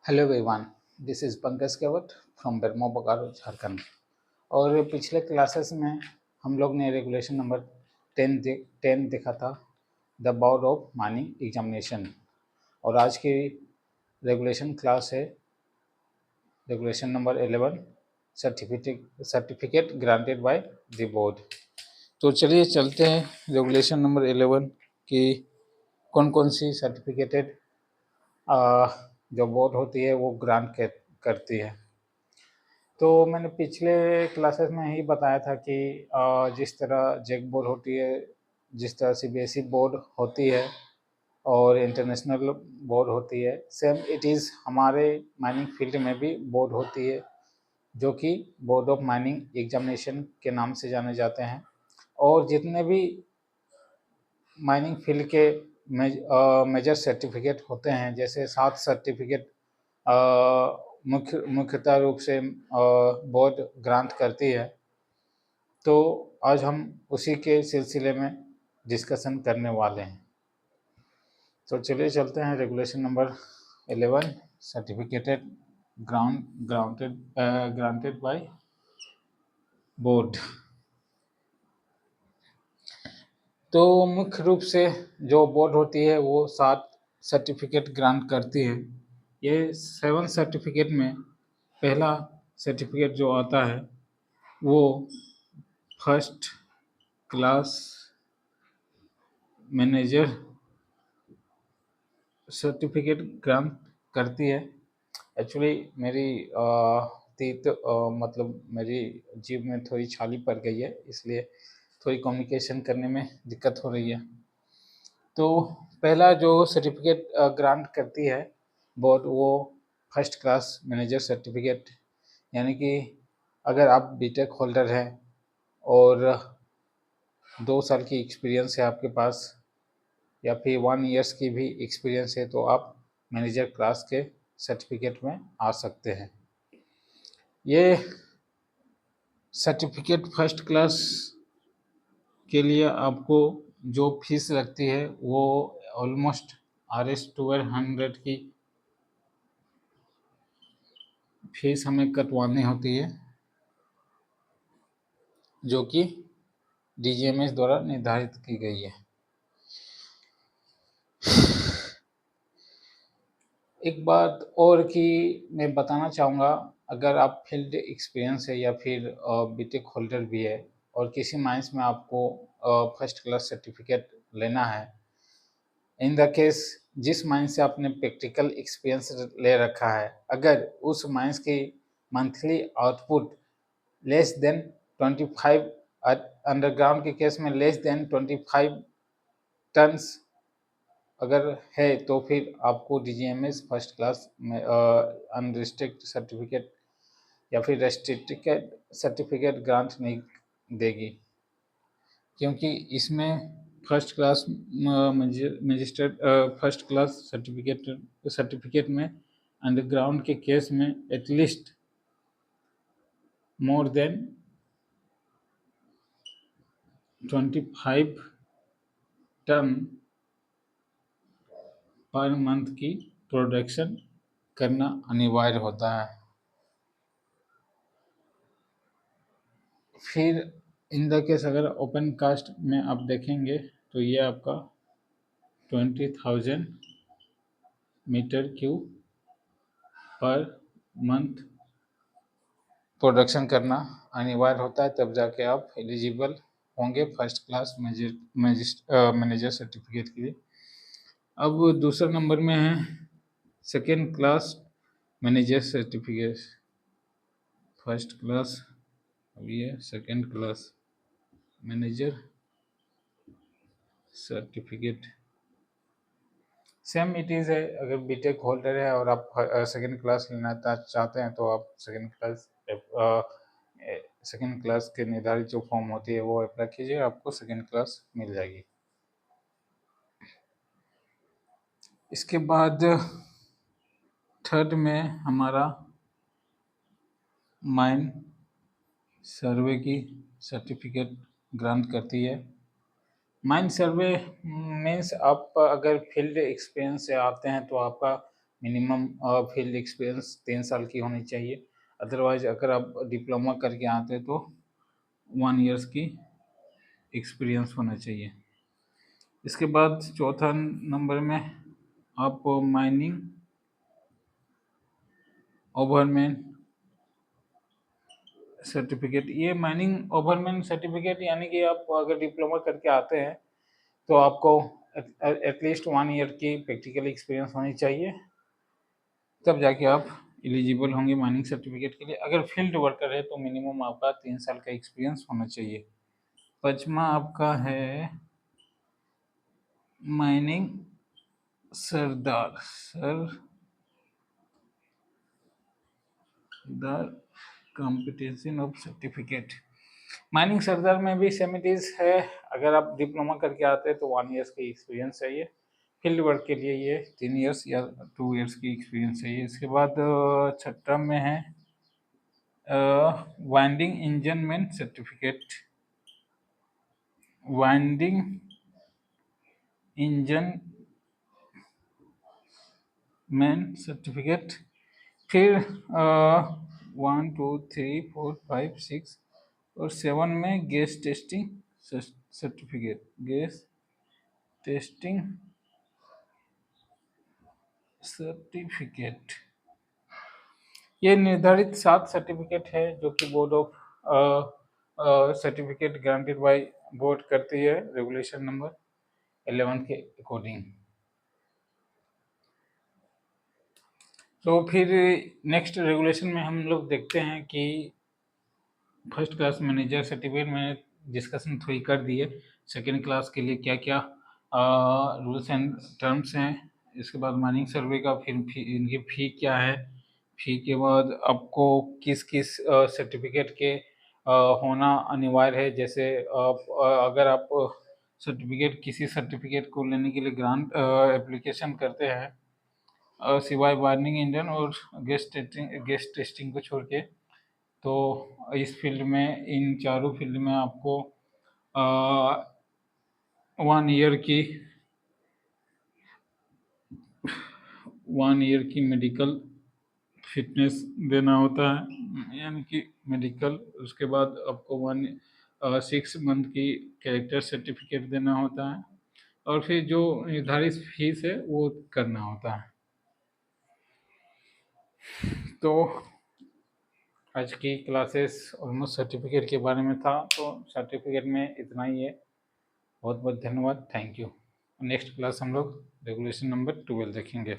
Hello everyone, this is Pankaj Kewat from Bermo Bokaro Jharkhand. और पिछले classes में हम लोग ने रेगुलेशन नंबर 10 देखा था, the board of mining examination. और आज की रेगुलेशन क्लास है regulation number 11, certificate granted by the board. तो चलिए चलते हैं रेगुलेशन नंबर 11 की कौन कौन सी सर्टिफिकेटेड जो बोर्ड होती है वो ग्रांट करती है। तो मैंने पिछले क्लासेस में ही बताया था कि जिस तरह जेक बोर्ड होती है, जिस तरह सीबीएसई बोर्ड होती है और इंटरनेशनल बोर्ड होती है, सेम इट इज़ हमारे माइनिंग फील्ड में भी बोर्ड होती है, जो कि बोर्ड ऑफ माइनिंग एग्जामिनेशन के नाम से जाने जाते हैं। और जितने भी माइनिंग फील्ड के मेजर सर्टिफिकेट होते हैं, जैसे 7 सर्टिफिकेट मुख्यतः रूप से बोर्ड ग्रांट करती है, तो आज हम उसी के सिलसिले में डिस्कशन करने वाले हैं। तो चलिए चलते हैं regulation number 11, certificated granted by board. तो मुख्य रूप से जो बोर्ड होती है वो 7 सर्टिफिकेट ग्रांट करती है। ये 7 सर्टिफिकेट में पहला सर्टिफिकेट जो आता है वो first class manager certificate grant करती है। एक्चुअली मेरी मतलब मेरी जीभ में थोड़ी छाली पड़ गई है, इसलिए थोड़ी कम्युनिकेशन करने में दिक्कत हो रही है। तो पहला जो सर्टिफिकेट ग्रांट करती है बोर्ड, वो फर्स्ट क्लास मैनेजर सर्टिफिकेट, यानी कि अगर आप बीटेक होल्डर हैं और 2 साल की एक्सपीरियंस है आपके पास, या फिर 1 ईयर्स की भी एक्सपीरियंस है, तो आप मैनेजर क्लास के सर्टिफिकेट में आ सकते हैं। ये सर्टिफिकेट फर्स्ट क्लास के लिए आपको जो फीस लगती है वो ऑलमोस्ट RS 1200 की फीस हमें कटवानी होती है, जो कि DGMS द्वारा निर्धारित की गई है। एक बात और कि मैं बताना चाहूँगा, अगर आप फील्ड एक्सपीरियंस है या फिर बीटेक होल्डर भी है और किसी माइंस में आपको फर्स्ट क्लास सर्टिफिकेट लेना है, इन द केस जिस माइंस से आपने प्रैक्टिकल एक्सपीरियंस ले रखा है, अगर उस माइंस की monthly output less than 25, underground के केस में लेस देन 25 टन्स अगर है, तो फिर आपको DGMS फर्स्ट क्लास में अनरिस्ट्रिक्ट सर्टिफिकेट या फिर रेस्ट्रिक्टेड सर्टिफिकेट ग्रांट नहीं देगी, क्योंकि इसमें first class magistrate first class certificate में अंडरग्राउंड के केस में at least more than 25 ton per month की प्रोडक्शन करना अनिवार्य होता है। फिर इन द केस अगर ओपन कास्ट में आप देखेंगे तो ये आपका 20,000 metre cube per month production करना अनिवार्य होता है, तब जाके आप एलिजिबल होंगे फर्स्ट क्लास मैनेजर सर्टिफिकेट के लिए। अब दूसरा नंबर में है second class manager certificate. First class, अब ये second class manager certificate same it is है। अगर बीटेक होल्डर है और आप सेकेंड क्लास लेना चाहते हैं, तो आप सेकेंड क्लास के निर्धारित जो फॉर्म होती है वो अप्लाई कीजिए, आपको सेकेंड क्लास मिल जाएगी। इसके बाद थर्ड में हमारा माइन सर्वे की सर्टिफिकेट ग्रांट करती है। माइन सर्वे मीन्स आप अगर फील्ड एक्सपीरियंस से आते हैं तो आपका मिनिमम फील्ड एक्सपीरियंस 3 साल की होनी चाहिए। अदरवाइज अगर आप डिप्लोमा करके आते हैं तो 1 ईयर्स की एक्सपीरियंस होना चाहिए। इसके बाद चौथा नंबर में आप माइनिंग ओवरमैन सर्टिफिकेट, ये माइनिंग ओवरमैन सर्टिफिकेट यानी कि आप अगर डिप्लोमा करके आते हैं तो आपको एटलीस्ट 1 ईयर की प्रैक्टिकल एक्सपीरियंस होनी चाहिए, तब जाके आप एलिजिबल होंगे माइनिंग सर्टिफिकेट के लिए। अगर फील्ड वर्कर है तो मिनिमम आपका 3 साल का एक्सपीरियंस होना चाहिए। पांचवा आपका है mining sardar competition of certificate. Mining sardar में भी सेम इट इज है, अगर आप डिप्लोमा करके आते हैं तो 1 ईयर्स की एक्सपीरियंस चाहिए। फील्ड वर्क के लिए ये 3 ईयर्स या 2 ईयर्स की एक्सपीरियंस चाहिए। इसके बाद छठा में है winding engine man certificate. Winding engine man certificate. फिर 1 2 3 4 5 6 और 7 में gas testing certificate. Gas testing certificate, ये निर्धारित 7 सर्टिफिकेट है जो कि board of certificate granted by board करती है रेगुलेशन नंबर 11 के अकॉर्डिंग। तो फिर नेक्स्ट रेगुलेशन में हम लोग देखते हैं कि फर्स्ट क्लास मैनेजर सर्टिफिकेट में डिस्कशन थोड़ी कर दिए। सेकेंड क्लास के लिए क्या क्या रूल्स एंड टर्म्स हैं, इसके बाद माइनिंग सर्वे का फिर इनकी फ़ी क्या है, फ़ी के बाद आपको किस किस सर्टिफिकेट के होना अनिवार्य है। जैसे अगर आप सर्टिफिकेट किसी सर्टिफिकेट को लेने के लिए ग्रांट एप्लीकेशन करते हैं सिवाय वार्निंग इंजन और गैस टेस्टिंग को छोड़ के, तो इस फील्ड में इन चारों फील्ड में आपको 1 ईयर की मेडिकल फिटनेस देना होता है, यानी कि मेडिकल। उसके बाद आपको 6 मंथ की कैरेक्टर सर्टिफिकेट देना होता है और फिर जो निर्धारित फीस है वो करना होता है। तो आज की क्लासेस ऑलमोस्ट सर्टिफिकेट के बारे में था, तो सर्टिफिकेट में इतना ही है। बहुत बहुत धन्यवाद, थैंक यू। नेक्स्ट क्लास हम लोग रेगुलेशन नंबर 12 देखेंगे।